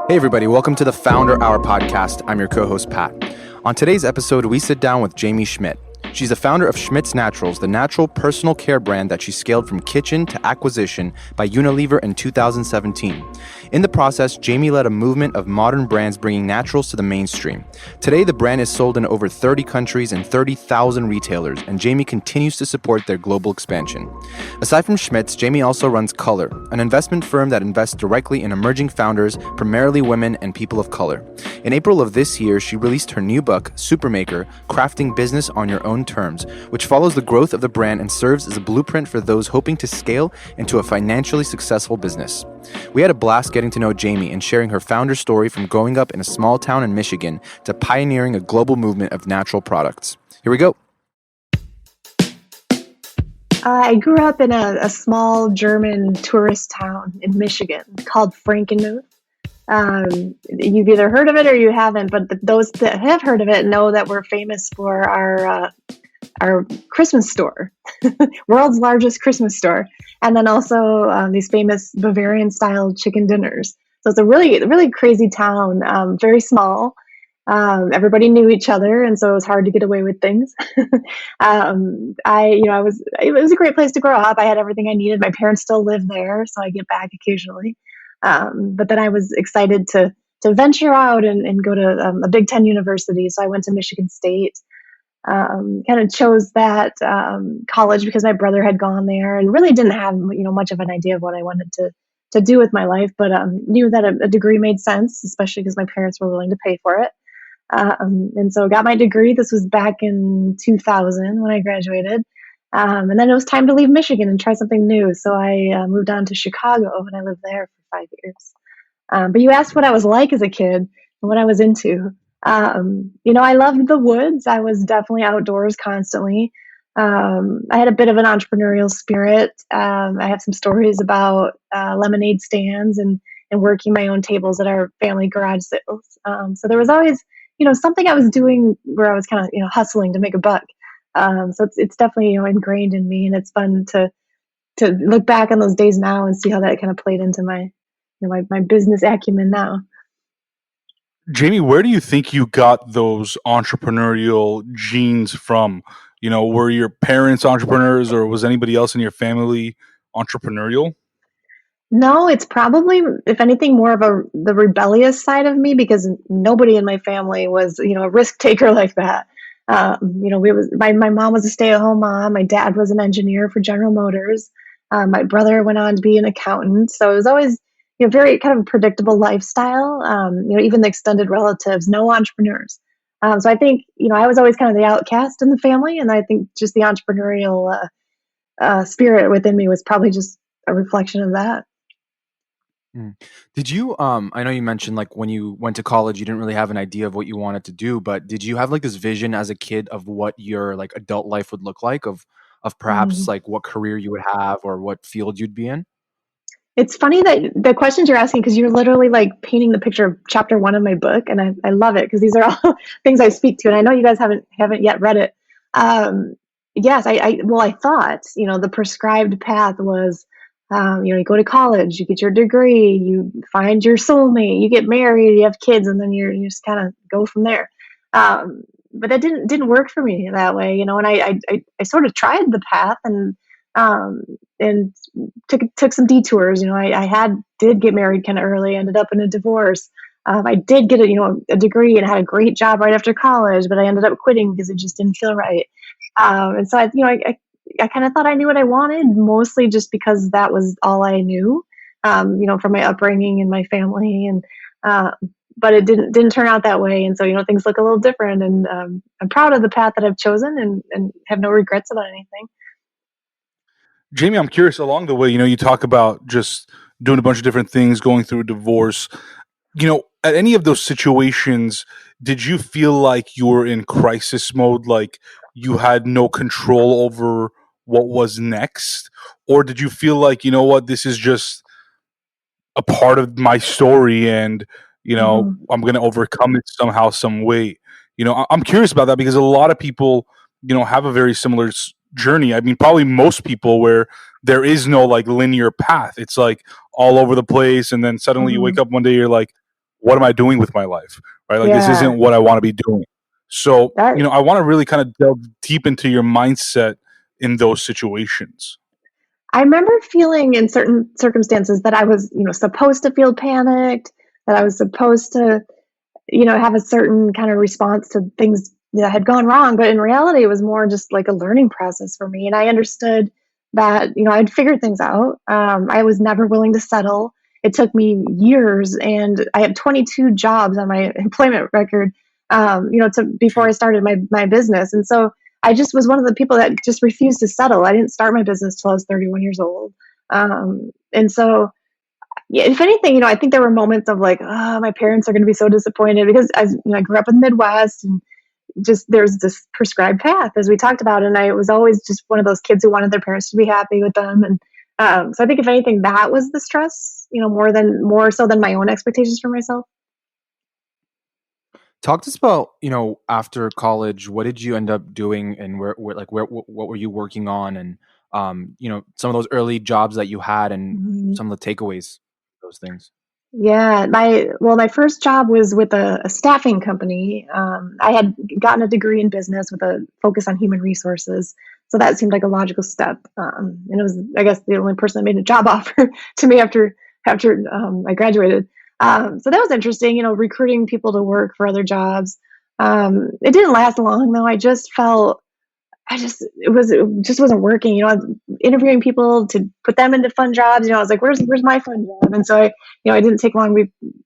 Hey everybody, welcome to the Founder Hour podcast. I'm your co-host Pat. On today's episode, we sit down with Jaime Schmidt. She's the founder of Schmidt's Naturals, the natural personal care brand that she scaled from kitchen to acquisition by Unilever in 2017. In the process, Jaime led a movement of modern brands bringing naturals to the mainstream. Today, the brand is sold in over 30 countries and 30,000 retailers, and Jaime continues to support their global expansion. Aside from Schmidt's, Jaime also runs Color, an investment firm that invests directly in emerging founders, primarily women and people of color. In April of this year, she released her new book, Supermaker, Crafting Business on Your Own Terms, which follows the growth of the brand and serves as a blueprint for those hoping to scale into a financially successful business. We had a blast getting to know Jaime and sharing her founder story from growing up in a small town in Michigan to pioneering a global movement of natural products. Here we go. I grew up in a small German tourist town in Michigan called Frankenmuth. You've either heard of it or you haven't, but those that have heard of it know that we're famous for our Christmas store, world's largest Christmas store, and then also these famous Bavarian-style chicken dinners. So it's a really, really crazy town, very small. Everybody knew each other, and so it was hard to get away with things. It was a great place to grow up. I had everything I needed. My parents still live there, so I get back occasionally. But then I was excited to venture out and go to a Big Ten university. So I went to Michigan State. Kind of chose that college because my brother had gone there and really didn't have much of an idea of what I wanted to do with my life, but knew that a degree made sense, especially because my parents were willing to pay for it. And so got my degree. This was back in 2000 when I graduated. And then it was time to leave Michigan and try something new. So I moved on to Chicago and I lived there for 5 years. But you asked what I was like as a kid and what I was into. I loved the woods. I was definitely outdoors constantly. I had a bit of an entrepreneurial spirit. I have some stories about lemonade stands and working my own tables at our family garage sales. So there was always, something I was doing where I was kind of, hustling to make a buck. So it's definitely, ingrained in me, and it's fun to look back on those days now and see how that kind of played into my, my business acumen now. Jaime, where do you think you got those entrepreneurial genes from? Were your parents entrepreneurs, or was anybody else in your family entrepreneurial? No, it's probably, if anything, more of the rebellious side of me, because nobody in my family was, a risk taker like that. My mom was a stay-at-home mom. My dad was an engineer for General Motors. My brother went on to be an accountant. So it was always, very kind of predictable lifestyle. Even the extended relatives, no entrepreneurs. So I think, I was always kind of the outcast in the family, and I think just the entrepreneurial spirit within me was probably just a reflection of that. Did you, I know you mentioned like when you went to college, you didn't really have an idea of what you wanted to do, but did you have like this vision as a kid of what your like adult life would look like, of perhaps like what career you would have or what field you'd be in? It's funny that the questions you're asking, because you're literally like painting the picture of chapter 1 of my book, and I love it because these are all things I speak to, and I know you guys haven't yet read it. Yes, I thought, the prescribed path was, you go to college, you get your degree, you find your soulmate, you get married, you have kids, and then you just kind of go from there. But that didn't work for me that way, and I sort of tried the path and took some detours. I did get married kind of early, ended up in a divorce. I did get a degree and had a great job right after college, but I ended up quitting because it just didn't feel right. And so I kind of thought I knew what I wanted, mostly just because that was all I knew, from my upbringing and my family. And but it didn't turn out that way, and so things look a little different. And I'm proud of the path that I've chosen, and have no regrets about anything. Jaime, I'm curious, along the way, you talk about just doing a bunch of different things, going through a divorce. At any of those situations, did you feel like you were in crisis mode, like you had no control over what was next? Or did you feel like, this is just a part of my story, and, I'm going to overcome it somehow, some way? I'm curious about that, because a lot of people, have a very similar journey. I mean, probably most people, where there is no like linear path. It's like all over the place, and then suddenly you wake up one day, you're like, what am I doing with my life? Right? Like, this Yeah, isn't what I want to be doing. So, that I want to really kind of delve deep into your mindset in those situations. I remember feeling in certain circumstances that I was, supposed to feel panicked, that I was supposed to, have a certain kind of response to things that had gone wrong. But in reality, it was more just like a learning process for me. And I understood that, I'd figured things out. I was never willing to settle. It took me years, and I had 22 jobs on my employment record, before I Jeez. started my business. And so I just was one of the people that just refused to settle. I didn't start my business till I was 31 years old. And so, yeah, if anything, I think there were moments of like, oh, my parents are going to be so disappointed because as I grew up in the Midwest, and just there's this prescribed path as we talked about, and I was always just one of those kids who wanted their parents to be happy with them, and so I think if anything, that was the stress, more so than my own expectations for myself. Talk to us about, after college, what did you end up doing, and what were you working on, and some of those early jobs that you had, and Mhm. some of the takeaways, those things. Yeah, my first job was with a staffing company. I had gotten a degree in business with a focus on human resources, so that seemed like a logical step. And it was, I guess, the only person that made a job offer to me after I graduated. So that was interesting, recruiting people to work for other jobs. It didn't last long though. It just wasn't working. Interviewing people to put them into fun jobs. I was like, where's my fun job? And so I didn't take long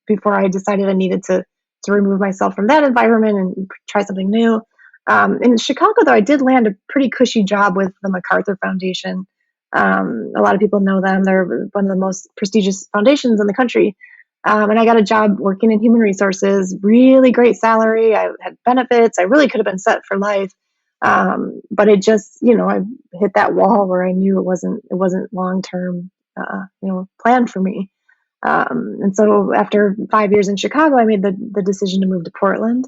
before I decided I needed to remove myself from that environment and try something new. In Chicago, though, I did land a pretty cushy job with the MacArthur Foundation. A lot of people know them. They're one of the most prestigious foundations in the country. And I got a job working in human resources, really great salary. I had benefits. I really could have been set for life. But it just, I hit that wall where I knew it wasn't long term, plan for me. And so after 5 years in Chicago, I made the decision to move to Portland.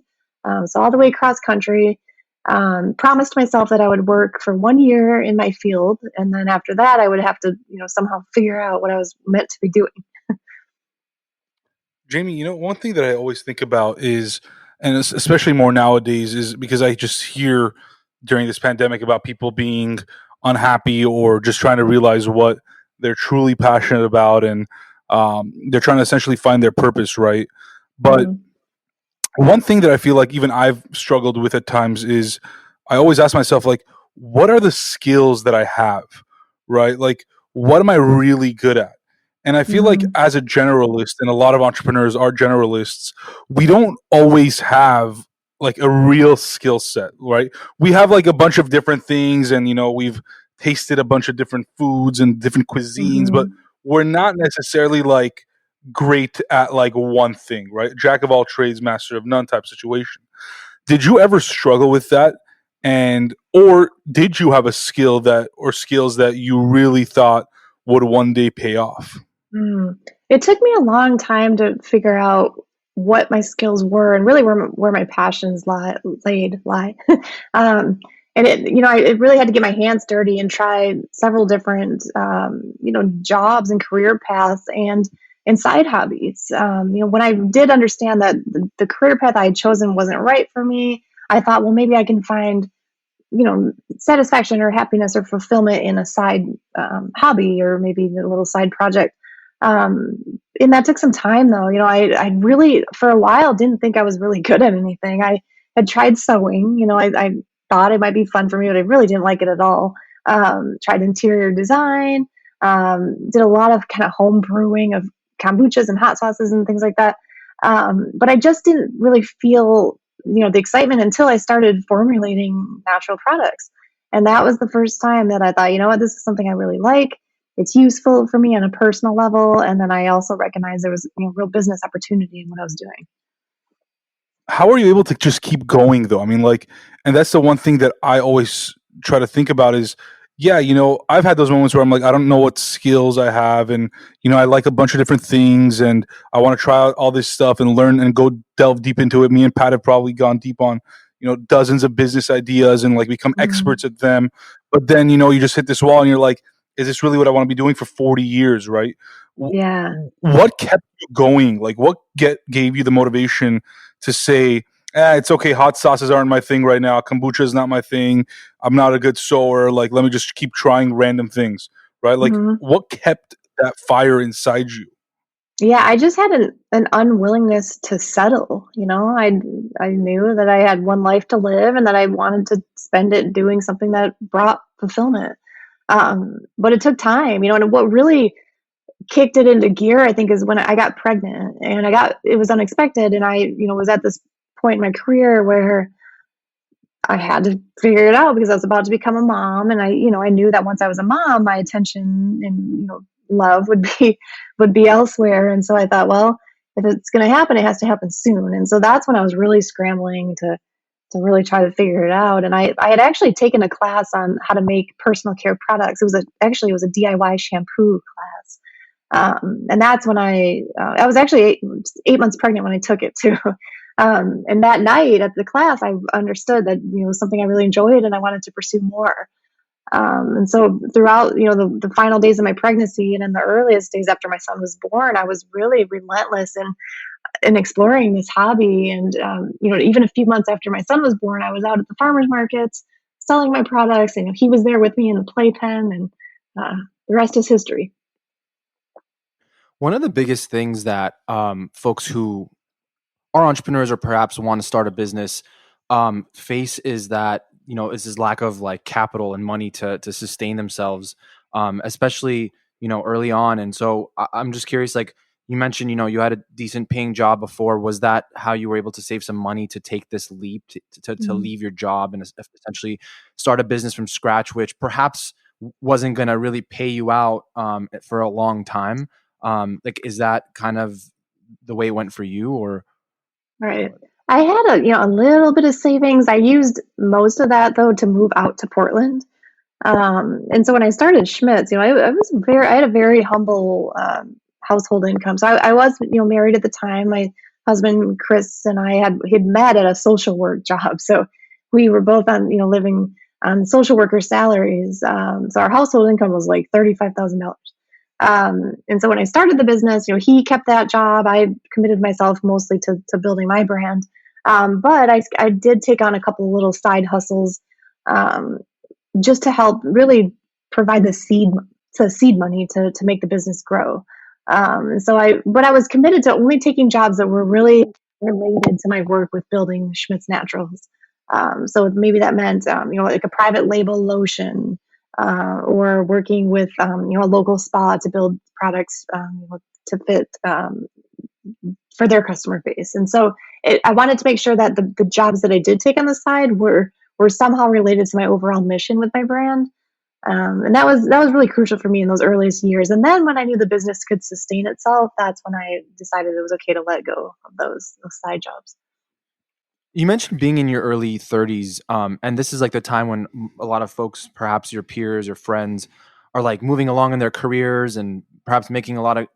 So all the way across country. Promised myself that I would work for 1 year in my field, and then after that, I would have to, somehow figure out what I was meant to be doing. Jamie, one thing that I always think about is, and especially more nowadays, is because I just hear during this pandemic about people being unhappy or just trying to realize what they're truly passionate about, and they're trying to essentially find their purpose, right? But Mm, one thing that I feel like even I've struggled with at times is I always ask myself, like, what are the skills that I have, right? Like, what am I really good at? And I feel like mhm, as a generalist, and a lot of entrepreneurs are generalists, we don't always have like a real skill set, right? We have like a bunch of different things, and we've tasted a bunch of different foods and different cuisines, but mhm. we're not necessarily like great at like one thing, right? Jack of all trades, master of none type situation. Did you ever struggle with that? And or did you have a skill that or skills that you really thought would one day pay off? Mm. It took me a long time to figure out what my skills were and really where my passions lie. um, and it really had to get my hands dirty and try several different jobs and career paths and side hobbies. When I did understand that the career path I had chosen wasn't right for me, I thought, well, maybe I can find satisfaction or happiness or fulfillment in a side hobby or maybe a little side project. Um, and that took some time though. I really, for a while, didn't think I was really good at anything. I had tried sewing. I thought it might be fun for me, but I really didn't like it at all. Tried interior design. Did a lot of kind of home brewing of kombuchas and hot sauces and things like that. But I just didn't really feel the excitement until I started formulating natural products. And that was the first time that I thought, what, this is something I really like. It's useful for me on a personal level. And then I also recognized there was real business opportunity in what I was doing. How are you able to just keep going though? I mean, like, and that's the one thing that I always try to think about is, yeah, I've had those moments where I'm like, I don't know what skills I have, and I like a bunch of different things, and I want to try out all this stuff and learn and go delve deep into it. Me and Pat have probably gone deep on, dozens of business ideas and like become Mm-hmm. experts at them. But then, you just hit this wall and you're like, is this really what I want to be doing for 40 years, right? Yeah. What kept you going? Like, what gave you the motivation to say, it's okay, hot sauces aren't my thing right now, kombucha is not my thing, I'm not a good sewer, like, let me just keep trying random things, right? Like, Mhm. what kept that fire inside you? Yeah, I just had an unwillingness to settle. I knew that I had one life to live and that I wanted to spend it doing something that brought fulfillment. But it took time, and what really kicked it into gear, I think, is when I got pregnant, and it was unexpected, and I, was at this point in my career where I had to figure it out because I was about to become a mom, and I knew that once I was a mom, my attention and love would be elsewhere, and so I thought, well, if it's going to happen, it has to happen soon, and so that's when I was really scrambling to really try to figure it out, and I had actually taken a class on how to make personal care products. It was a DIY shampoo class, and that's when I was actually 8 months pregnant when I took it too. And that night at the class, I understood that it was something I really enjoyed, and I wanted to pursue more. And so throughout the final days of my pregnancy and in the earliest days after my son was born, I was really relentless in exploring this hobby. And even a few months after my son was born, I was out at the farmers markets selling my products, and he was there with me in the playpen, and the rest is history. One of the biggest things that folks who are entrepreneurs or perhaps want to start a business face is that is this lack of like capital and money to sustain themselves, especially early on. And so I'm just curious, like you mentioned, you had a decent paying job before. Was that how you were able to save some money to take this leap to Mhm. leave your job and essentially start a business from scratch, which perhaps wasn't going to really pay you out for a long time? Like, is that kind of the way it went for you, or Right. I had a little bit of savings. I used most of that though to move out to Portland. And so when I started Schmitz, I had a very humble household income. So I was, married at the time. My husband Chris and I had met at a social work job. So we were both on, living on social worker salaries. So our household income was like $35,000. And so when I started the business, he kept that job. I committed myself mostly to building my brand. But I did take on a couple little side hustles, um, just to help really provide the seed money to make the business grow. But I was committed to only taking jobs that were really related to my work with building Schmidt's Naturals. So maybe that meant, like a private label lotion, or working with, a local spa to build products, to fit, for their customer base. And so I wanted to make sure that the jobs that I did take on the side were somehow related to my overall mission with my brand. And that was really crucial for me in those earliest years. And then when I knew the business could sustain itself, that's when I decided it was okay to let go of those side jobs. you mentioned being in your early 30s, and this is like the time when a lot of folks, perhaps your peers or friends, are like moving along in their careers and perhaps making a lot of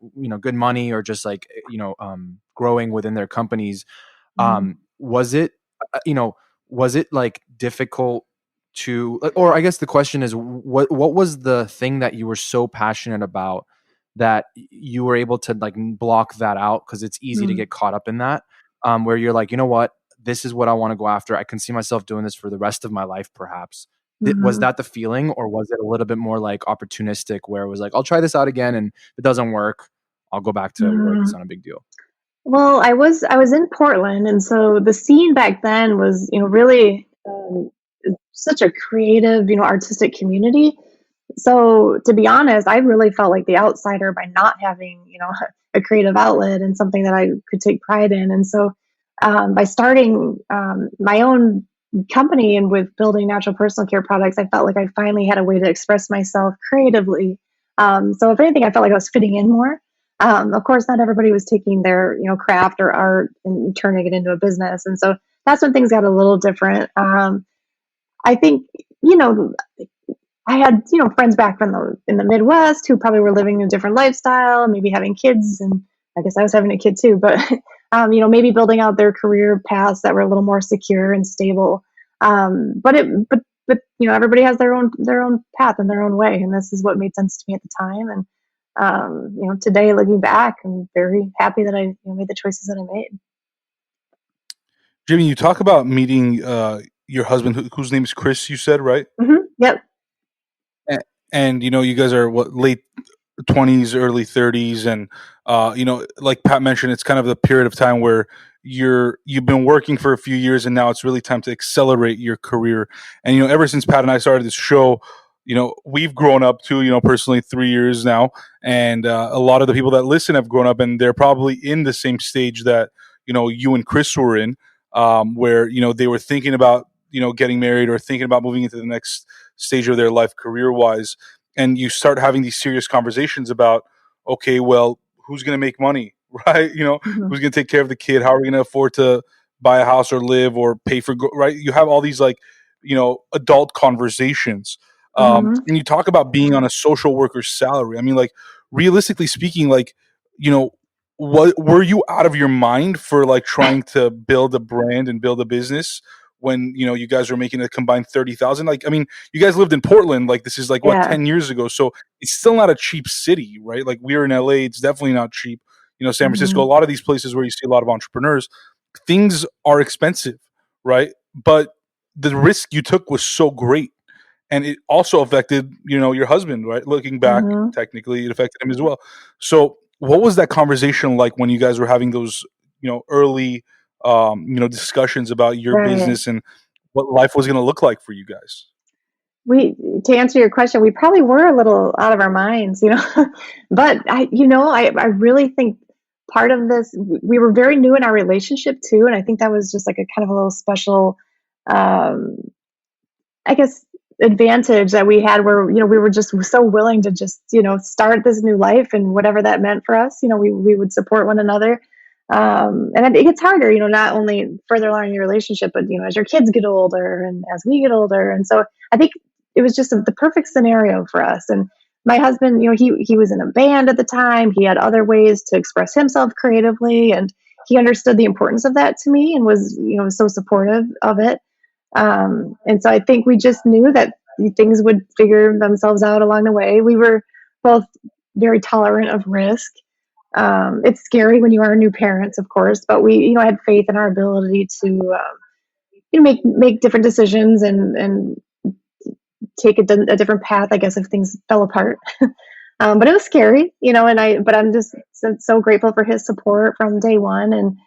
good money or just like growing within their companies. Mhm. Was it you know was it like difficult to, or I guess the question is, what was the thing that you were so passionate about that you were able to like block that out, because it's easy to Mhm. get caught up in that, where you're like, what, this is what I want to go after. I can see myself doing this for the rest of my life, perhaps. Was Mhm. that the feeling, or was it a little bit more like opportunistic, where it was like, I'll try this out again, and if it doesn't work, I'll go back to work. It's Mhm. not a big deal. Well, I was in Portland, and so the scene back then was, really, such a creative, artistic community. So to be honest, I really felt like the outsider by not having, a creative outlet and something that I could take pride in. And so, by starting, my own company and with building natural personal care products, I felt like I finally had a way to express myself creatively. So if anything, I felt like I was fitting in more. Of course, not everybody was taking their, craft or art and turning it into a business. And so that's when things got a little different. I think, you know, I had, friends back from in the Midwest who probably were living a different lifestyle, maybe having kids, and I guess I was having a kid too. But maybe building out their career paths that were a little more secure and stable. But everybody has their own path and their own way, and this is what made sense to me at the time. And Today looking back, I'm very happy that I made the choices that I made. Jimmy, you talk about meeting your husband, whose name is Chris. You said, right? Yep. And you guys are what, late 20s, early 30s, and like Pat mentioned, it's kind of the period of time where you've been working for a few years, and now it's really time to accelerate your career. And ever since Pat and I started this show, we've grown up too. Personally, 3 years now, and a lot of the people that listen have grown up, and they're probably in the same stage that you and Chris were in, where they were thinking about getting married or thinking about moving into the next stage of their life career wise, and you start having these serious conversations about, okay, well, who's going to make money, right? Who's going to take care of the kid? How are we going to afford to buy a house or live or pay for, right? You have all these adult conversations. And you talk about being on a social worker's salary. I mean, like, realistically speaking, like, what were you out of your mind for like trying to build a brand and build a business when you guys were making a combined 30,000? Like, I mean, you guys lived in Portland, like this is like what, 10 years ago, so it's still not a cheap city, right? Like, we're in LA, it's definitely not cheap. San Francisco, a lot of these places where you see a lot of entrepreneurs, things are expensive, right? But the risk you took was so great, and it also affected your husband, right? Looking back, technically it affected him as well. So what was that conversation like when you guys were having those early discussions about your Right. business and what life was going to look like for you guys? To answer your question, we probably were a little out of our minds, but I really think part of this, we were very new in our relationship too. And I think that was just like a kind of a little special, I guess, advantage that we had where, we were just so willing to just, start this new life, and whatever that meant for us, we would support one another. And it gets harder, not only further along in your relationship, but, as your kids get older and as we get older. And so I think it was just the perfect scenario for us. And my husband, he was in a band at the time. He had other ways to express himself creatively, and he understood the importance of that to me and was, so supportive of it. And so I think we just knew that things would figure themselves out along the way. We were both very tolerant of risk. It's scary when you are new parents, of course, but we, had faith in our ability to, make different decisions and take a different path, I guess, if things fell apart. But it was scary, but I'm just so grateful for his support from day one. And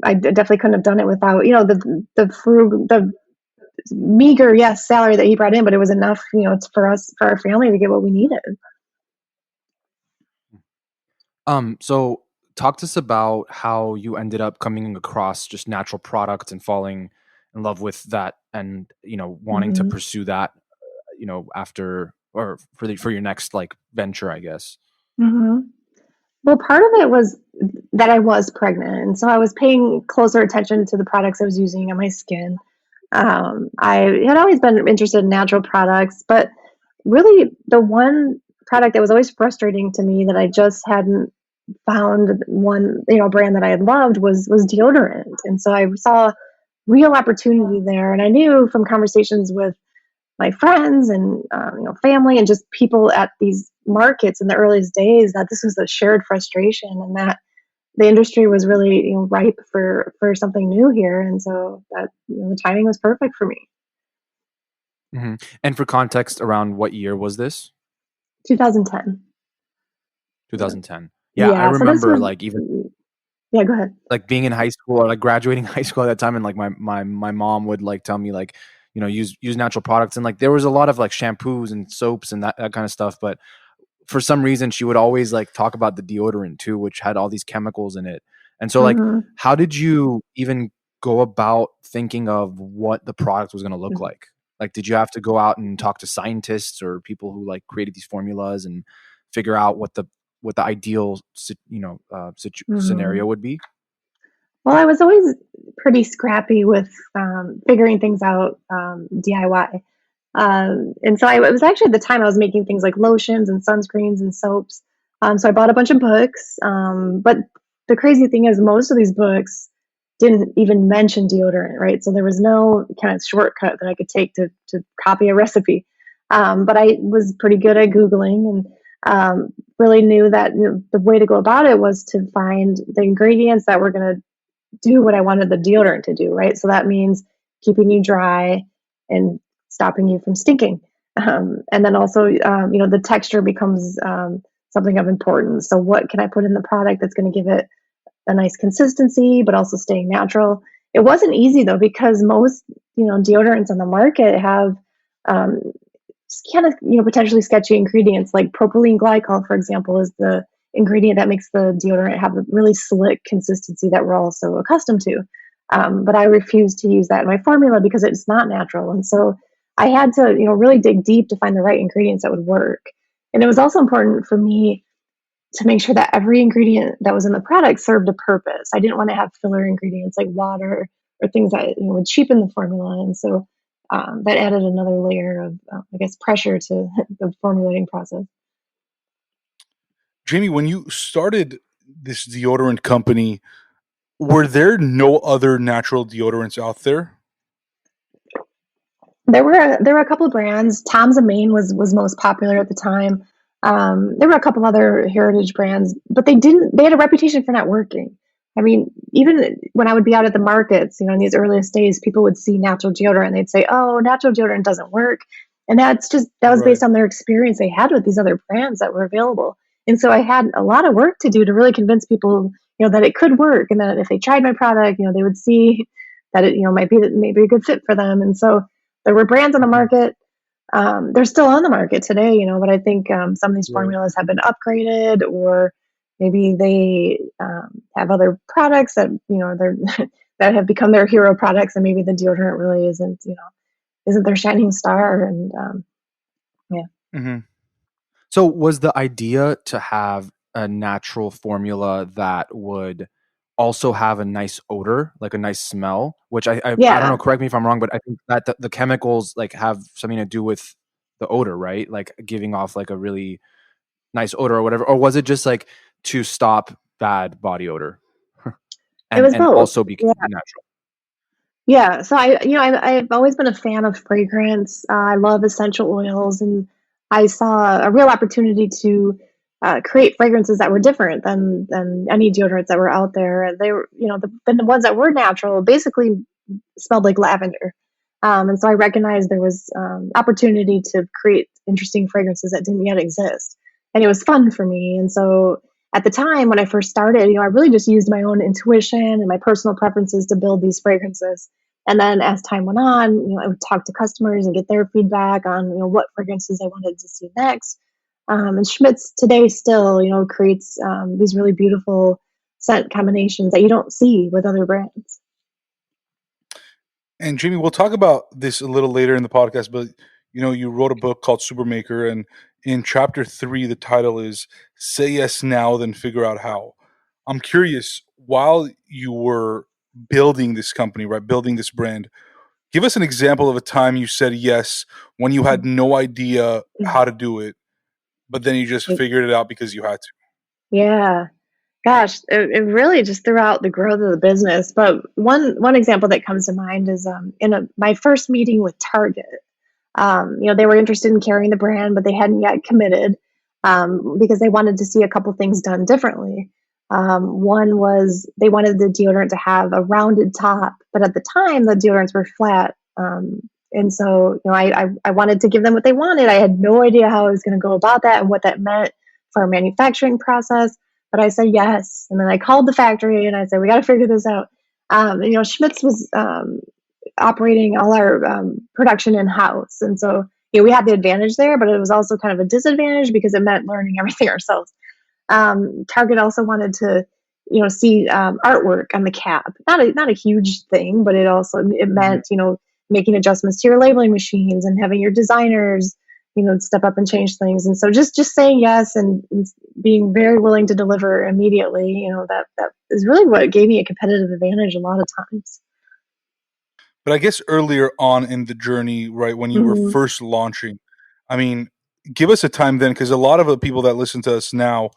I definitely couldn't have done it without, the meager, yes, salary that he brought in, but it was enough, for us, for our family, to get what we needed. So talk to us about how you ended up coming across just natural products and falling in love with that, and wanting to pursue that, after, or for your next like venture, I guess. Well, part of it was that I was pregnant, and so I was paying closer attention to the products I was using on my skin. I had always been interested in natural products, but really the one product that was always frustrating to me that I just hadn't found one, brand that I had loved was deodorant. And so I saw real opportunity there. And I knew from conversations with my friends and, family and just people at these markets in the earliest days that this was a shared frustration, and that the industry was really, ripe for something new here. And so that, the timing was perfect for me. And for context, around what year was this? 2010. 2010. Yeah, I so remember was, like even yeah, go ahead. like being in high school or like graduating high school at that time, and like my mom would like tell me like, use natural products, and like there was a lot of like shampoos and soaps and that kind of stuff, but for some reason she would always like talk about the deodorant too, which had all these chemicals in it. And so like, how did you even go about thinking of what the product was going to look like? Like, did you have to go out and talk to scientists or people who like created these formulas and figure out what the ideal scenario would be? Well, I was always pretty scrappy with figuring things out DIY. And so it was actually at the time I was making things like lotions and sunscreens and soaps. So I bought a bunch of books. But the crazy thing is, most of these books didn't even mention deodorant, right? So there was no kind of shortcut that I could take to copy a recipe. But I was pretty good at Googling, really knew that the way to go about it was to find the ingredients that were going to do what I wanted the deodorant to do, right? So that means keeping you dry and stopping you from stinking. And then also, the texture becomes something of importance. So what can I put in the product that's going to give it a nice consistency, but also staying natural? It wasn't easy though, because most, deodorants on the market have um, kind of, potentially sketchy ingredients, like propylene glycol, for example, is the ingredient that makes the deodorant have a really slick consistency that we're all so accustomed to. But I refuse to use that in my formula because it's not natural. And so I had to, really dig deep to find the right ingredients that would work. And it was also important for me to make sure that every ingredient that was in the product served a purpose. I didn't want to have filler ingredients like water or things that would cheapen the formula. And so that added another layer of, pressure to the formulating process. Jamie, when you started this deodorant company, were there no other natural deodorants out there? There were a couple of brands. Tom's of Maine was most popular at the time. There were a couple other heritage brands, but they had a reputation for not working. I mean, even when I would be out at the markets, in these earliest days, people would see natural deodorant and they'd say, "Oh, natural deodorant doesn't work." And that was Right. based on their experience they had with these other brands that were available. And so I had a lot of work to do to really convince people, that it could work, and that if they tried my product, they would see that it, might be maybe a good fit for them. And so there were brands on the Mhm. market. They're still on the market today, but I think some of these Right. formulas have been upgraded, or maybe they have other products that they're that have become their hero products, and maybe the deodorant really isn't their shining star. And yeah. Mhm. So was the idea to have a natural formula that would also have a nice odor, like a nice smell, which I don't Yeah. know, correct me if I'm wrong, but I think that the chemicals like have something to do with the odor, right? Like giving off like a really nice odor or whatever. Or was it just like to stop bad body odor It and was both. also be Yeah. natural? Yeah, so I've always been a fan of fragrance. I love essential oils, and I saw a real opportunity to create fragrances that were different than any deodorants that were out there. They were, the ones that were natural basically smelled like lavender. And so I recognized there was opportunity to create interesting fragrances that didn't yet exist. And it was fun for me. And so at the time when I first started, I really just used my own intuition and my personal preferences to build these fragrances. And then as time went on, I would talk to customers and get their feedback on, what fragrances I wanted to see next. And Schmidt's today still, creates these really beautiful scent combinations that you don't see with other brands. And Jamie, we'll talk about this a little later in the podcast, but you wrote a book called Supermaker, and in chapter 3, the title is "Say Yes Now, Then Figure Out How." I'm curious, while you were building this company, right, building this brand, give us an example of a time you said yes when you had no idea how to do it, but then you just figured it out because you had to. Yeah. Gosh, it really just throughout the growth of the business. But one example that comes to mind is my first meeting with Target. They were interested in carrying the brand, but they hadn't yet committed because they wanted to see a couple things done differently. One was they wanted the deodorant to have a rounded top, but at the time the deodorants were flat. And so, I wanted to give them what they wanted. I had no idea how I was going to go about that and what that meant for our manufacturing process. But I said yes. And then I called the factory and I said, we got to figure this out. Schmitz was operating all our production in house. And so, we had the advantage there, but it was also kind of a disadvantage because it meant learning everything ourselves. Target also wanted to, see artwork on the cap. Not a huge thing, but it Mhm. meant, making adjustments to your labeling machines and having your designers, step up and change things. And so just saying yes and being very willing to deliver immediately, that is really what gave me a competitive advantage a lot of times. But I guess earlier on in the journey, right, when you were Mhm. first launching, I mean, give us a time then, because a lot of the people that listen to us now,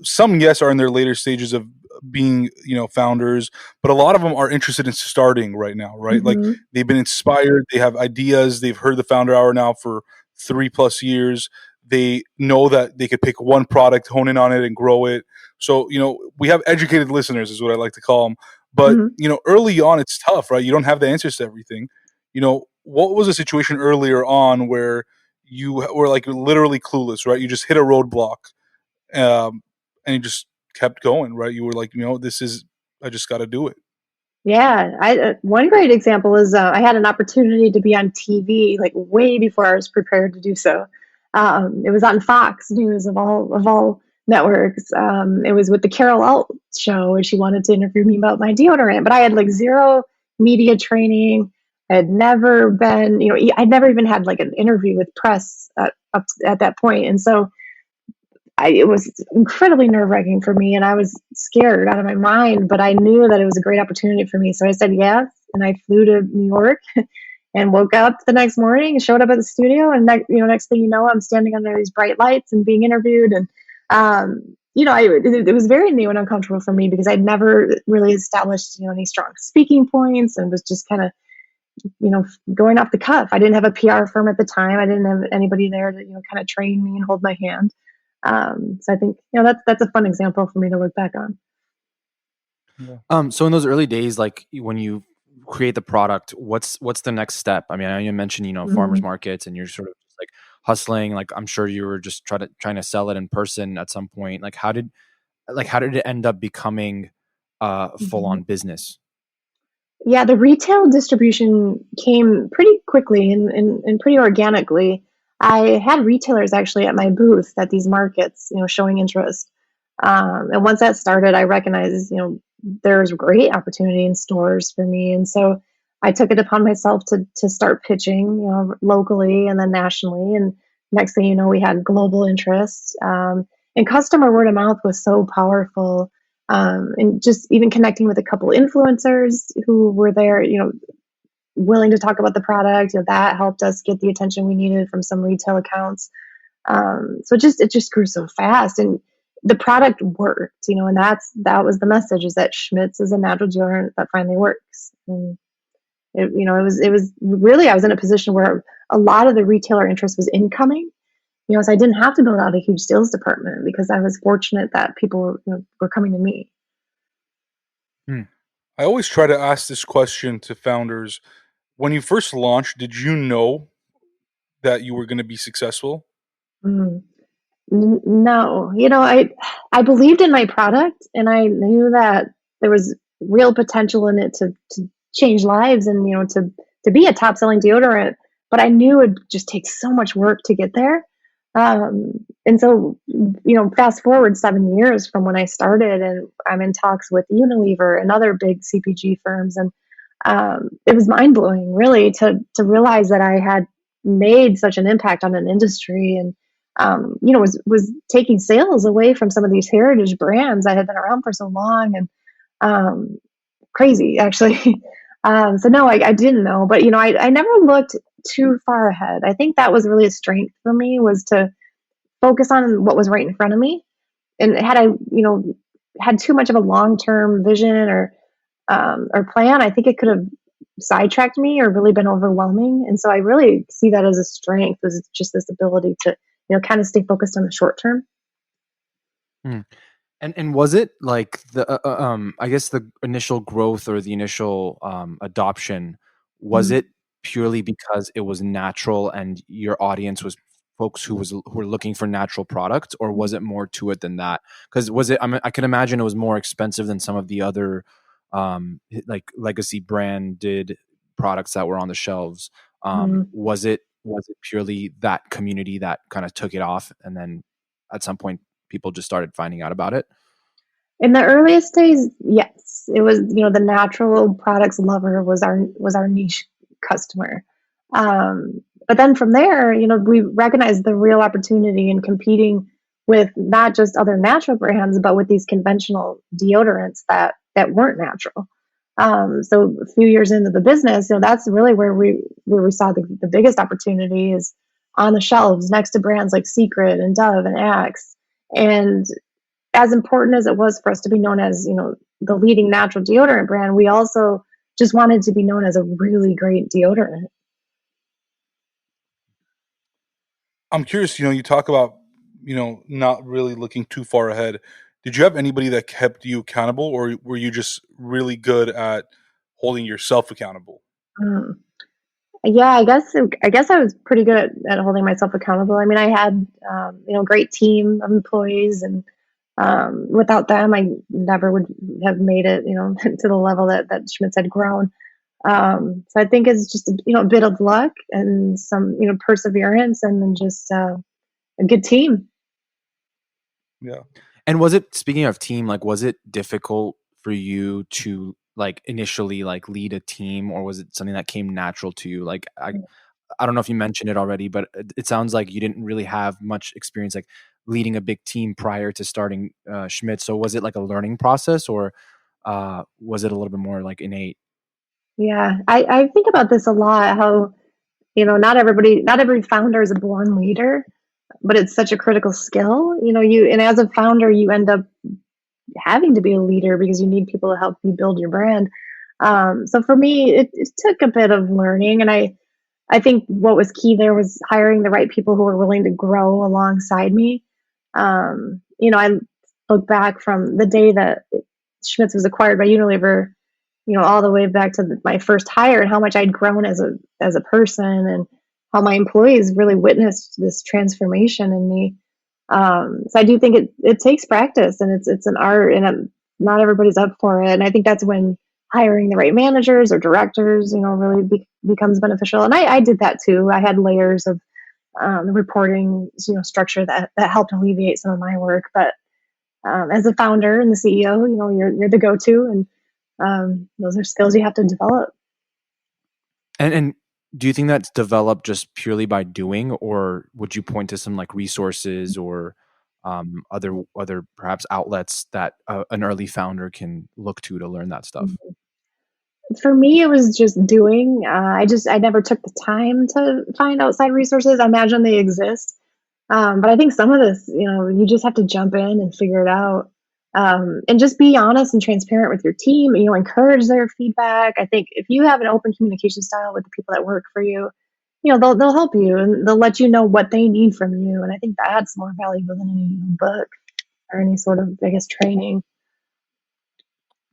some yes are in their later stages of being, founders, but a lot of them are interested in starting right now, right? Like Mhm. they've been inspired, they have ideas, they've heard the Founder Hour now for 3+ years. They know that they could pick one product, hone in on it, and grow it. So, we have educated listeners, is what I like to call them. But, Mhm. early on, it's tough, right? You don't have the answers to everything. What was a situation earlier on where you were like literally clueless, right? You just hit a roadblock, and you just kept going, right? You were like, I just got to do it. Yeah, one great example is I had an opportunity to be on TV like way before I was prepared to do so. It was on Fox News of all networks. It was with the Carol Alt show, and she wanted to interview me about my deodorant, but I had like zero media training. I had never been, I'd never even had like an interview with press at that point, and so it was incredibly nerve wracking for me, and I was scared out of my mind, but I knew that it was a great opportunity for me. So I said yes, and I flew to New York and woke up the next morning and showed up at the studio. And next thing you know, I'm standing under these bright lights and being interviewed. And, it was very new and uncomfortable for me because I'd never really established, any strong speaking points, and was just kind of, going off the cuff. I didn't have a PR firm at the time. I didn't have anybody there to, kind of train me and hold my hand. So I think that's a fun example for me to look back on. So in those early days, like when you create the product, what's the next step? I mean, I know you mentioned, farmers markets, and you're sort of just like hustling. Like I'm sure you were just trying to sell it in person at some point. Like how did it end up becoming full Mhm. on business? Yeah, the retail distribution came pretty quickly and pretty organically. I had retailers actually at my booth at these markets, showing interest. And once that started, I recognized, there's great opportunity in stores for me. And so I took it upon myself to start pitching, locally and then nationally. And next thing you know, we had global interest. And customer word of mouth was so powerful, and just even connecting with a couple influencers who were there, willing to talk about the product, that helped us get the attention we needed from some retail accounts. So it just grew so fast, and the product worked, and that was the message, is that Schmidt's is a natural deodorant that finally works. And it was really, I was in a position where a lot of the retailer interest was incoming, so I didn't have to build out a huge sales department because I was fortunate that people were coming to me. Hmm. I always try to ask this question to founders. When you first launched, did you know that you were going to be successful? Mm. No, I believed in my product, and I knew that there was real potential in it to change lives, and to be a top selling deodorant. But I knew it would just take so much work to get there. And so, fast forward 7 years from when I started, and I'm in talks with Unilever and other big CPG firms, and it was mind blowing, really, to realize that I had made such an impact on an industry, and was taking sales away from some of these heritage brands that had been around for so long, and um, crazy actually. So no, I didn't know, but I never looked too far ahead. I think that was really a strength for me, was to focus on what was right in front of me. And had I, had too much of a long term vision or plan, I think it could have sidetracked me or really been overwhelming. And so I really see that as a strength, is just this ability to, kind of stay focused on the short term. Hmm. And was it like I guess the initial growth or the initial adoption, was Mhm. it purely because it was natural and your audience was folks who were looking for natural products, or was it more to it than that? Because was it? I mean, I can imagine it was more expensive than some of the other like legacy branded products that were on the shelves. Mhm. Was it purely that community that kind of took it off, and then at some point people just started finding out about it? In the earliest days, yes, it was, the natural products lover was our niche customer. But then from there, we recognized the real opportunity in competing with not just other natural brands, but with these conventional deodorants that weren't natural. So a few years into the business, that's really where we saw the biggest opportunity, is on the shelves next to brands like Secret and Dove and Axe. And as important as it was for us to be known as, the leading natural deodorant brand, we also just wanted to be known as a really great deodorant. I'm curious, you talk about, not really looking too far ahead. Did you have anybody that kept you accountable, or were you just really good at holding yourself accountable? Mm. Yeah, I guess I was pretty good at holding myself accountable. I mean, I had a great team of employees, and without them, I never would have made it, to the level that Schmitz had grown. So I think it's just a bit of luck and some perseverance, and then just a good team. Yeah. And was it, speaking of team, like, was it difficult for you to like initially like lead a team, or was it something that came natural to you? Like, I don't know if you mentioned it already, but it sounds like you didn't really have much experience like leading a big team prior to starting Schmidt. So was it like a learning process, or was it a little bit more like innate? Yeah, I think about this a lot. How not every founder is a born leader, but it's such a critical skill. And as a founder, you end up having to be a leader because you need people to help you build your brand. So for me, it took a bit of learning, and I think what was key there was hiring the right people who were willing to grow alongside me. I look back from the day that Schmitz was acquired by Unilever, all the way back to my first hire, and how much I'd grown as a person, and how my employees really witnessed this transformation in me. So I do think it takes practice, and it's an art, and not everybody's up for it. And I think that's when hiring the right managers or directors, really becomes beneficial. And I did that too. I had layers of reporting, structure that helped alleviate some of my work. But as a founder and the CEO, you're the go-to, and those are skills you have to develop. And do you think that's developed just purely by doing, or would you point to some like resources or other perhaps outlets that an early founder can look to learn that stuff? For me, it was just doing. I never took the time to find outside resources. I imagine they exist, but I think some of this, you just have to jump in and figure it out, and just be honest and transparent with your team. Encourage their feedback. I think if you have an open communication style with the people that work for you, they'll help you, and they'll let you know what they need from you. And I think that's more valuable than any book or any sort of, I guess, training.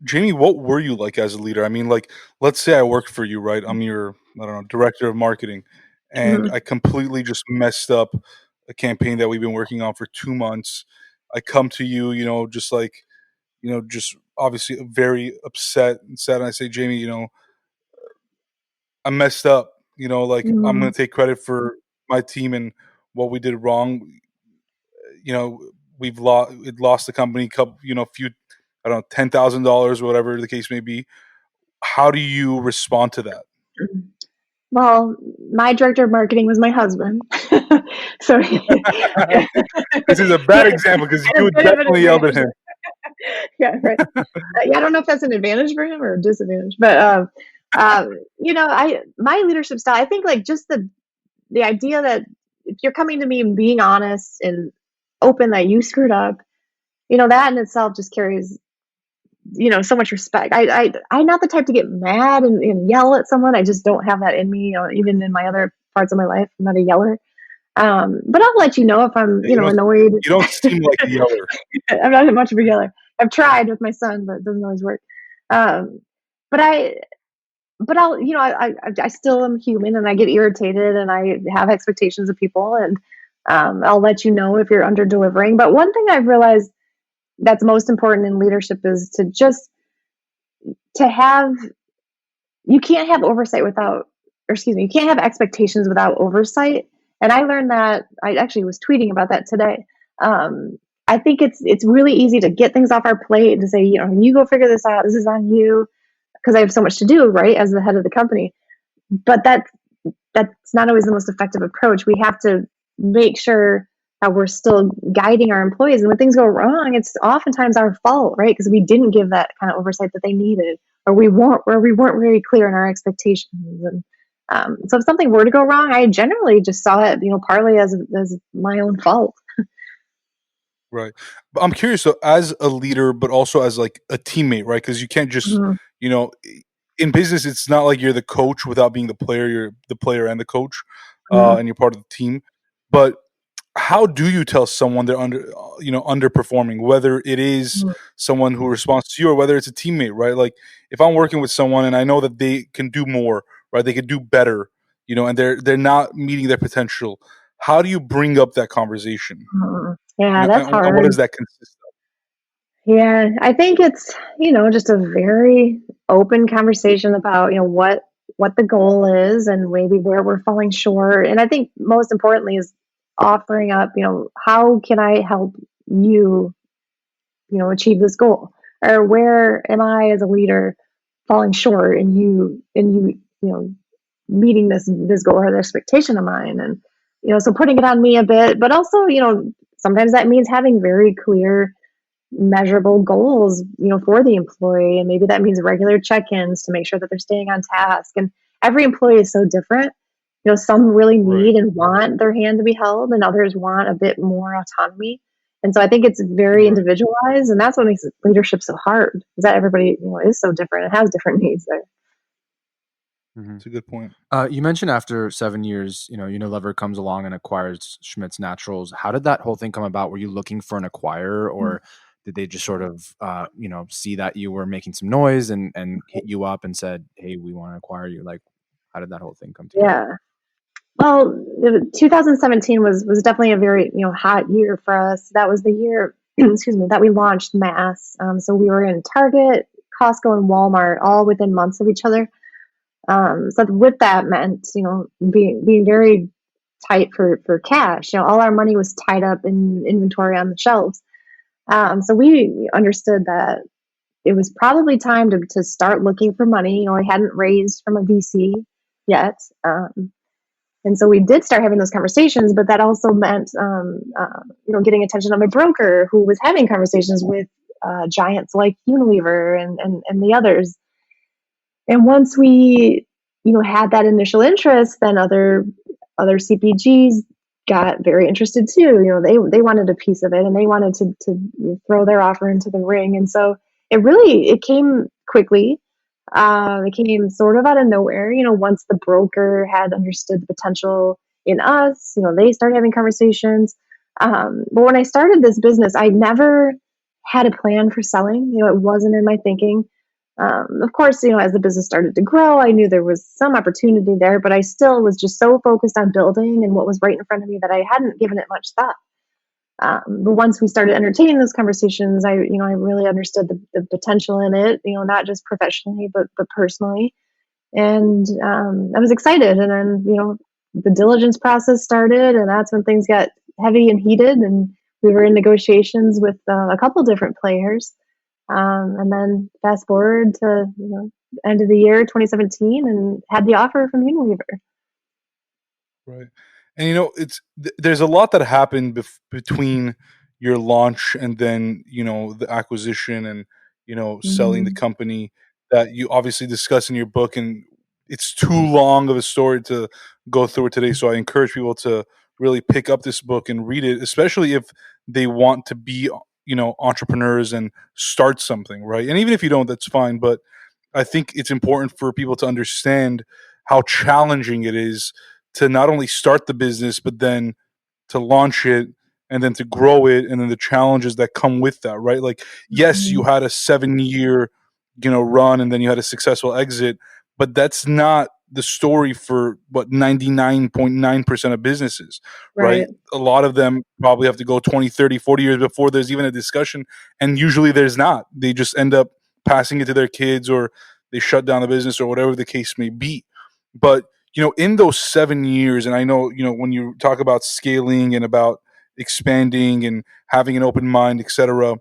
Jamie, what were you like as a leader? I mean, like, let's say I work for you, right? I'm your, I don't know, director of marketing, and Mhm. I completely just messed up a campaign that we've been working on for 2 months. I come to you, just like, just obviously very upset and sad. And I say, Jamie, I messed up. Like, I'm Mhm. going to take credit for my team and what we did wrong. You know, it lost the company, couple, few, I don't know, $10,000, whatever the case may be. How do you respond to that? Well, my director of marketing was my husband. So This is a bad yeah, example because a you would bit of an definitely yelled at advantage. him. Yeah, right. Yeah, I don't know if that's an advantage for him or a disadvantage, but I my leadership style. I think like just the idea that if you're coming to me and being honest and open that you screwed up, that in itself just carries so much respect. I'm not the type to get mad and yell at someone. I just don't have that in me. Even in my other parts of my life, I'm not a yeller. But I'll let you know if I'm, Yeah, annoyed. you don't seem like a yeller. I'm not much of a yeller. I've tried with my son, but it doesn't always work. Um, but I'll, I still am human, and I get irritated, and I have expectations of people, and I'll let you know if you're under delivering. But one thing I've realized that's most important in leadership is to have you can't have oversight without, or excuse me, you can't have expectations without oversight. And I learned that. I actually was tweeting about that today. Um, I think it's really easy to get things off our plate and to say, you go figure this out. This is on you, because I have so much to do, right, as the head of the company. But that's not always the most effective approach. We have to make sure that we're still guiding our employees. And when things go wrong, it's oftentimes our fault, right? Because we didn't give that kind of oversight that they needed, or we weren't very clear in our expectations. And so if something were to go wrong, I generally just saw it, partly as my own fault. Right. But I'm curious, so as a leader, but also as like a teammate, right? Because you can't just, Mhm. you know, in business, it's not like you're the coach without being the player. You're the player and the coach, Mhm. and you're part of the team. But how do you tell someone they're underperforming, whether it is Mm, someone who responds to you or whether it's a teammate, right? Like if I'm working with someone and I know that they can do more, right? They can do better, and they're not meeting their potential. How do you bring up that conversation? Yeah, that's And what does hard. that consist Yeah, I think it's, just a very open conversation about, what the goal is and maybe where we're falling short. And I think most importantly is offering up, how can I help you, achieve this goal? Or where am I as a leader falling short and meeting this goal or the expectation of mine? And, so putting it on me a bit, but also, sometimes that means having very clear measurable goals, for the employee. And maybe that means regular check-ins to make sure that they're staying on task. And every employee is so different. Some really right? need and want their hand to be held, and others want a bit more autonomy. And so I think it's very Right. individualized, and that's what makes leadership so hard, is that everybody, is so different and has different needs there. Mhm. That's a good point. You mentioned after 7 years, Unilever comes along and acquires Schmidt's Naturals. How did that whole thing come about? Were you looking for an acquirer, or did they just sort of, see that you were making some noise and hit you up and said, "Hey, we want to acquire you"? Like, how did that whole thing come together? Yeah. Well, 2017 was definitely a very hot year for us. That was the year, excuse me, that we launched Mass. So we were in Target, Costco, and Walmart all within months of each other. So with that meant being very tight for cash. All our money was tied up in inventory on the shelves. So we understood that it was probably time to start looking for money. I hadn't raised from a VC yet. And so we did start having those conversations, but that also meant, getting attention of a broker who was having conversations with giants like Unilever and the others. And once we, had that initial interest, then other CPGs got very interested too. They wanted a piece of it, and they wanted to throw their offer into the ring. And so it came quickly. It came sort of out of nowhere. Once the broker had understood the potential in us, they started having conversations. But when I started this business, I never had a plan for selling. It wasn't in my thinking. Of course, as the business started to grow, I knew there was some opportunity there, but I still was just so focused on building and what was right in front of me that I hadn't given it much thought. But once we started entertaining those conversations, I really understood the potential in it, not just professionally, but personally. And I was excited. And then, the diligence process started, and that's when things got heavy and heated. And we were in negotiations with a couple different players. And then fast forward to, end of the year 2017, and had the offer from Unilever. Right. And there's a lot that happened between your launch and then, the acquisition and, selling the Mhm. company that you obviously discuss in your book, and it's too long of a story to go through it today. So I encourage people to really pick up this book and read it, especially if they want to be, entrepreneurs and start something, right? And even if you don't, that's fine. But I think it's important for people to understand how challenging it is to not only start the business, but then to launch it and then to grow it, and then the challenges that come with that, right? Like, yes, you Mhm. had a 7 year, run, and then you had a successful exit, but that's not the story for what 99.9% of businesses, right? Right. A lot of them probably have to go 20, 30, 40 years before there's even a discussion. And usually there's not. They just end up passing it to their kids, or they shut down the business, or whatever the case may be. But in those 7 years, and I know, when you talk about scaling and about expanding and having an open mind, etc.,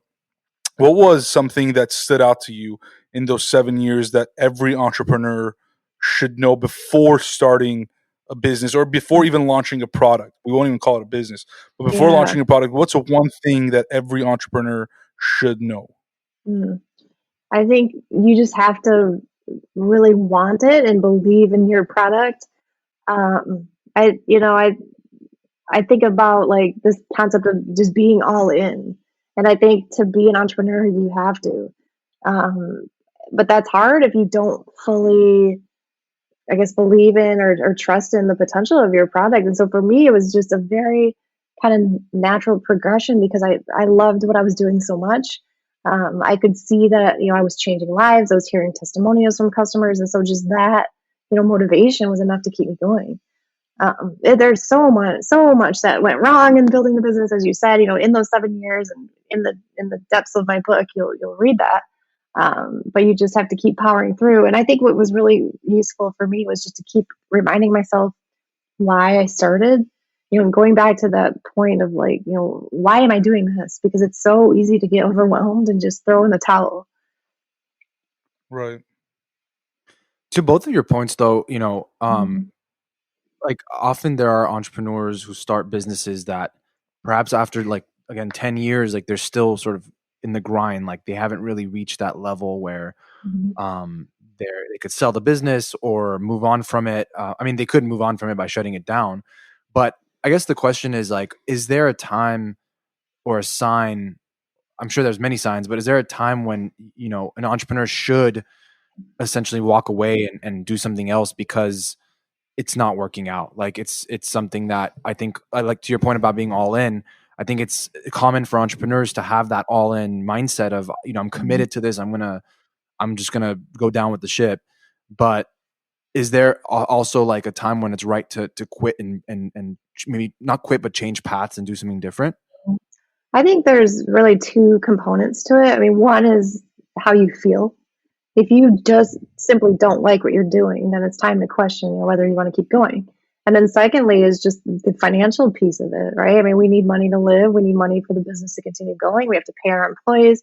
what was something that stood out to you in those 7 years that every entrepreneur should know before starting a business or before even launching a product? We won't even call it a business, but before Yeah. launching a product, what's a one thing that every entrepreneur should know? Mm. I think you just have to really want it and believe in your product. Um, I, you know, I think about like this concept of just being all in. And I think to be an entrepreneur, you have to. Um, but that's hard if you don't fully, I guess, believe in or trust in the potential of your product. And so for me, it was just a very kind of natural progression because I loved what I was doing so much. I could see that, I was changing lives. I was hearing testimonials from customers. And so just that, motivation was enough to keep me going. There's so much that went wrong in building the business, as you said, in those 7 years, and in the depths of my book, you'll read that. But you just have to keep powering through. And I think what was really useful for me was just to keep reminding myself why I started, and going back to that point of like, why am I doing this? Because it's so easy to get overwhelmed and just throw in the towel. Right. To both of your points, though, Mhm. like often there are entrepreneurs who start businesses that perhaps after like again 10 years, like they're still sort of in the grind, like they haven't really reached that level where Mhm. they could sell the business or move on from it. I mean, they could move on from it by shutting it down, but I guess the question is like, is there a time or a sign? I'm sure there's many signs, but is there a time when an entrepreneur should essentially walk away and do something else because it's not working out? Like it's something that I think, I like to your point about being all in. I think it's common for entrepreneurs to have that all in mindset of, I'm Mhm. committed to this. I'm just gonna go down with the ship. But is there also like a time when it's right to quit and maybe not quit but change paths and do something different? I think there's really two components to it. I mean, one is how you feel. If you just simply don't like what you're doing, then it's time to question, whether you want to keep going. And then secondly is just the financial piece of it, right? I mean, we need money to live. We need money for the business to continue going. We have to pay our employees.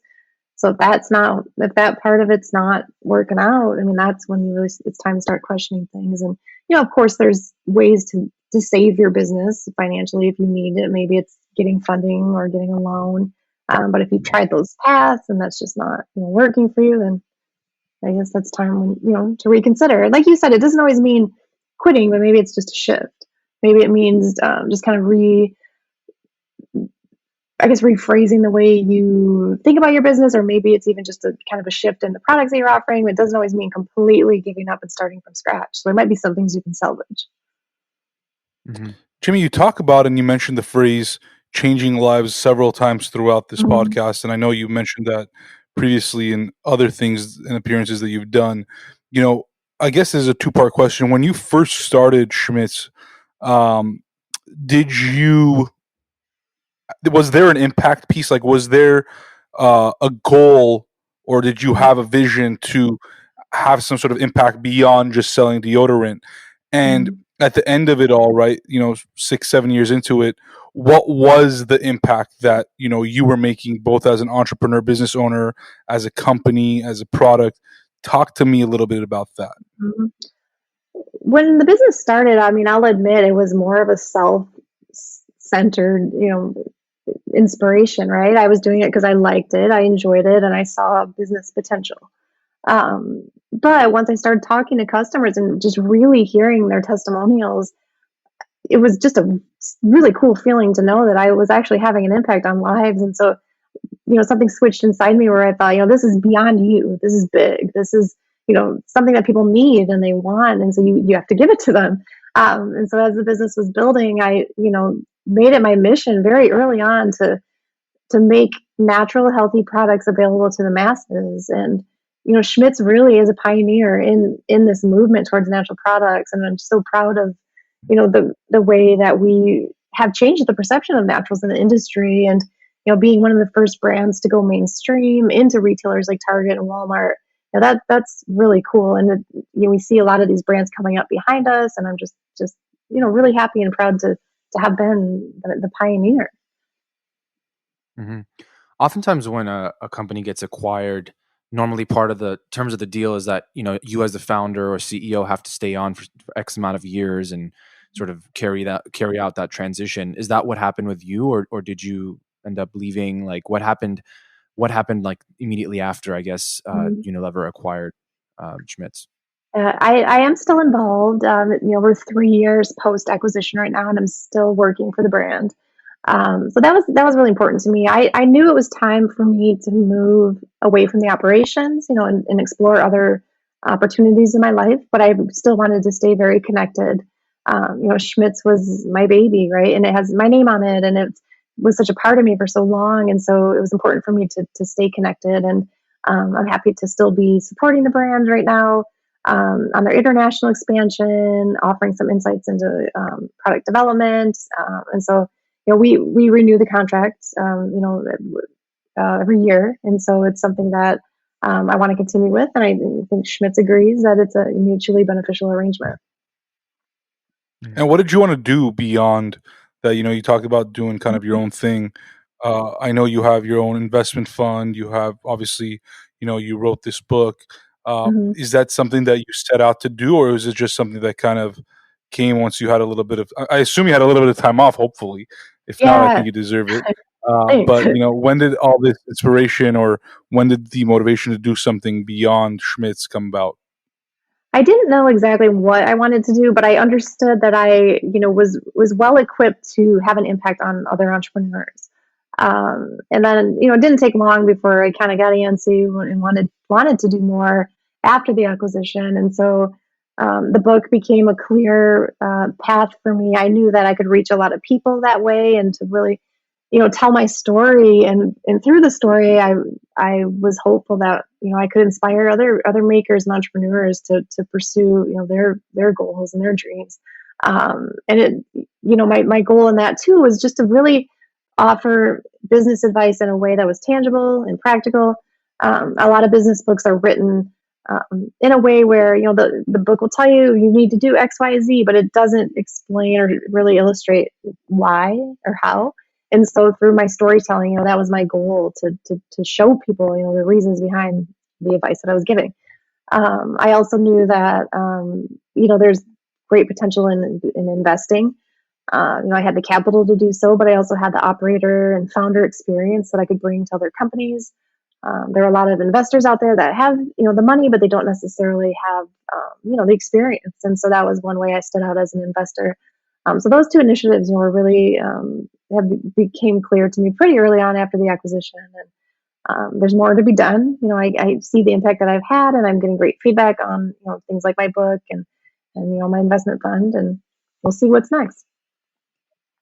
So if that part of it's not working out, I mean, that's when it's time to start questioning things. And, of course, there's ways to save your business financially if you need it. Maybe it's getting funding or getting a loan. But if you've tried those paths and that's just not, working for you, then I guess that's time when, to reconsider. Like you said, it doesn't always mean quitting, but maybe it's just a shift. Maybe it means just kind of rephrasing the way you think about your business, or maybe it's even just a kind of a shift in the products that you're offering. It doesn't always mean completely giving up and starting from scratch. So there might be some things you can salvage. Mm-hmm. Jimmy, you talk about and you mentioned the phrase changing lives several times throughout this Mhm. podcast. And I know you mentioned that previously in other things and appearances that you've done. You know, I guess there's a two-part question. When you first started Schmitz, um, did you was there an impact piece? Like, was there a goal, or did you have a vision to have some sort of impact beyond just selling deodorant? And Mhm. at the end of it all, right, 6, 7 years into it, what was the impact that you were making, both as an entrepreneur, business owner, as a company, as a product? Talk to me a little bit about that. Mhm. When the business started, I mean, I'll admit it was more of a self-centered, inspiration, right? I was doing it because I liked it, I enjoyed it, and I saw business potential. But once I started talking to customers and just really hearing their testimonials, it was just a really cool feeling to know that I was actually having an impact on lives. And so, something switched inside me where I thought, this is beyond you. This is big. This is, something that people need and they want. And so you have to give it to them. And so as the business was building, I, made it my mission very early on to make natural, healthy products available to the masses. And Schmitz really is a pioneer in this movement towards natural products, and I'm so proud of the way that we have changed the perception of naturals in the industry, and being one of the first brands to go mainstream into retailers like Target and Walmart. That's really cool, and we see a lot of these brands coming up behind us, and I'm just really happy and proud to have been the pioneer. Mm-hmm. Oftentimes when a company gets acquired, normally part of the terms of the deal is that, you as the founder or CEO have to stay on for X amount of years and sort of carry out that transition. Is that what happened with you, or did you end up leaving? Like what happened like immediately after, I guess, Mhm. Unilever acquired Schmitz? I am still involved. We're 3 years post acquisition right now, and I'm still working for the brand. So that was really important to me. I knew it was time for me to move away from the operations, and explore other opportunities in my life, but I still wanted to stay very connected. Schmidt's was my baby, right? And it has my name on it, and it was such a part of me for so long. And so it was important for me to stay connected. And I'm happy to still be supporting the brand right now on their international expansion, offering some insights into product development. And so, we renew the contract, every year. And so it's something that I want to continue with. And I think Schmitz agrees that it's a mutually beneficial arrangement. And what did you want to do beyond that? You talked about doing kind of your own thing. I know you have your own investment fund. You have obviously, you wrote this book. Mm-hmm. Is that something that you set out to do, or is it just something that kind of came once you had a little bit of? I assume you had a little bit of time off. Hopefully, if not, I Yeah, think you deserve it. thanks. But when did all this inspiration, or when did the motivation to do something beyond Schmitz come about? I didn't know exactly what I wanted to do, but I understood that I was well equipped to have an impact on other entrepreneurs. And then, it didn't take long before I kind of got antsy and wanted to do more after the acquisition. And so the book became a clear path for me. I knew that I could reach a lot of people that way, and to really, tell my story. And through the story, I was hopeful that I could inspire other makers and entrepreneurs to pursue their goals and their dreams. And it my goal in that too was just to really offer business advice in a way that was tangible and practical. A lot of business books are written in a way where the book will tell you need to do X, Y, Z, but it doesn't explain or really illustrate why or how. And so through my storytelling, that was my goal to show people the reasons behind the advice that I was giving. I also knew that there's great potential in investing. I had the capital to do so, but I also had the operator and founder experience that I could bring to other companies. There are a lot of investors out there that have the money, but they don't necessarily have the experience. And so that was one way I stood out as an investor. So those two initiatives were really became clear to me pretty early on after the acquisition. And there's more to be done. I see the impact that I've had, and I'm getting great feedback on things like my book and my investment fund, and we'll see what's next.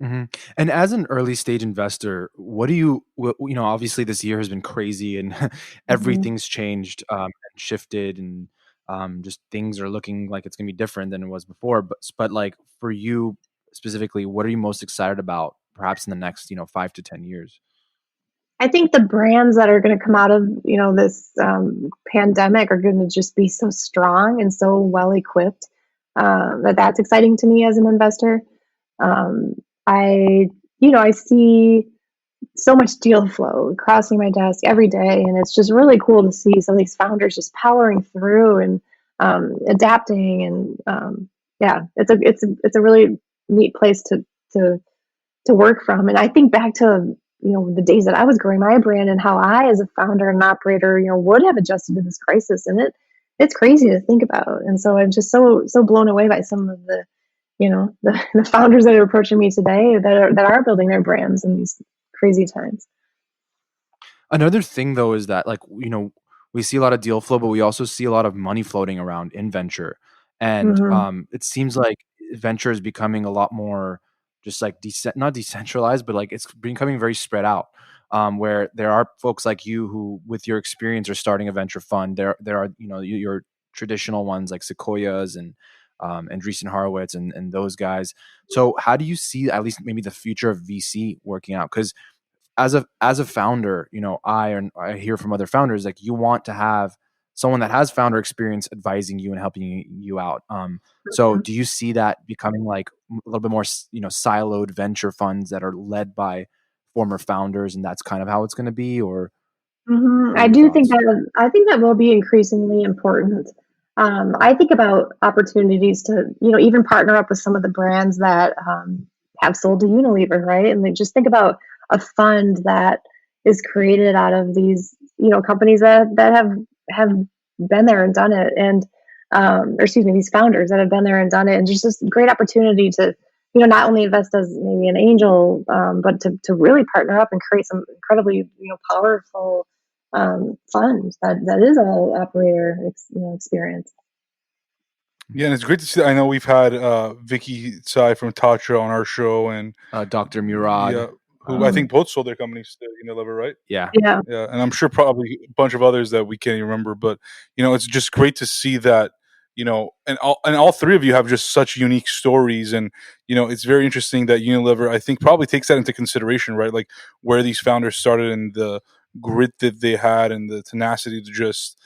hmm And as an early stage investor, what do obviously this year has been crazy and Mm-hmm. everything's changed and shifted, and just things are looking like it's going to be different than it was before. But like for you specifically, what are you most excited about perhaps in the next, 5 to 10 years? I think the brands that are going to come out of this pandemic are going to just be so strong and so well equipped that's exciting to me as an investor. Um, I I see so much deal flow crossing my desk every day, and it's just really cool to see some of these founders just powering through and adapting. And yeah, it's a really neat place to to work from. And I think back to the days that I was growing my brand and how I, as a founder and operator, would have adjusted to this crisis. And it's crazy to think about. And so I'm just so blown away by some of the the founders that are approaching me today that are building their brands in these crazy times. Another thing though is that, like, we see a lot of deal flow, but we also see a lot of money floating around in venture. And Hmm. it seems like venture is becoming a lot more just like not decentralized, but like it's becoming very spread out. Where there are folks like you who, with your experience, are starting a venture fund. There are your traditional ones like Sequoias and Andreessen Horowitz and those guys. So how do you see at least maybe the future of VC working out? Because as a founder, I hear from other founders, like, you want to have someone that has founder experience advising you and helping you out. So do you see that becoming like a little bit more, siloed venture funds that are led by former founders, and that's kind of how it's going to be, or Hmm. what are I your do think thoughts? that will be increasingly important. I think about opportunities to even partner up with some of the brands that have sold to Unilever, right? And they just think about a fund that is created out of these companies that have been there and done it, and or excuse me, these founders that have been there and done it, and just this great opportunity to not only invest as maybe an angel, but to really partner up and create some incredibly powerful fund that is all operator experience. Yeah, and it's great to see. I know we've had Vicky Tsai from Tatra on our show, and Dr. Murad. yeah, who I think both sold their companies to Unilever, right? Yeah. Yeah. Yeah, and I'm sure probably a bunch of others that we can't even remember. But it's just great to see that and all three of you have just such unique stories, and it's very interesting that Unilever, I think, probably takes that into consideration, right? Like where these founders started and the grit that they had and the tenacity to just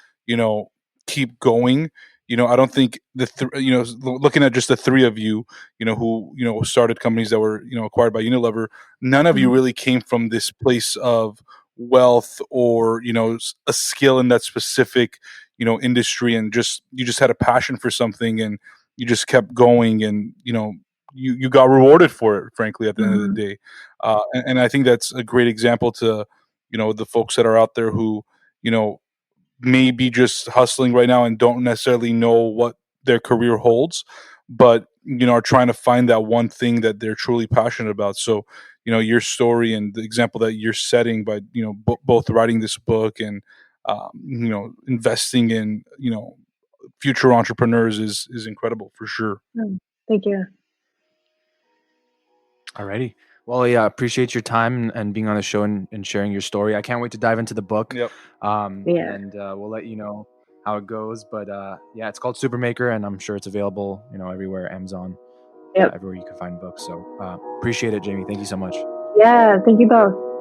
keep going. I don't think looking at just the three of you, who started companies that were acquired by Unilever, none of you really came from this place of wealth or a skill in that specific industry, and you just had a passion for something, and you just kept going, and you got rewarded for it, frankly, at the end of the day. And I think that's a great example to the folks that are out there who may be just hustling right now and don't necessarily know what their career holds, but are trying to find that one thing that they're truly passionate about. So your story and the example that you're setting by both writing this book and investing in future entrepreneurs is incredible for sure. Thank you. Alrighty. Well, yeah, appreciate your time and being on the show and sharing your story. I can't wait to dive into the book. Yep. And we'll let you know how it goes. But yeah, it's called Supermaker, and I'm sure it's available, everywhere, Amazon, everywhere you can find books. So appreciate it, Jamie. Thank you so much. Yeah, thank you both.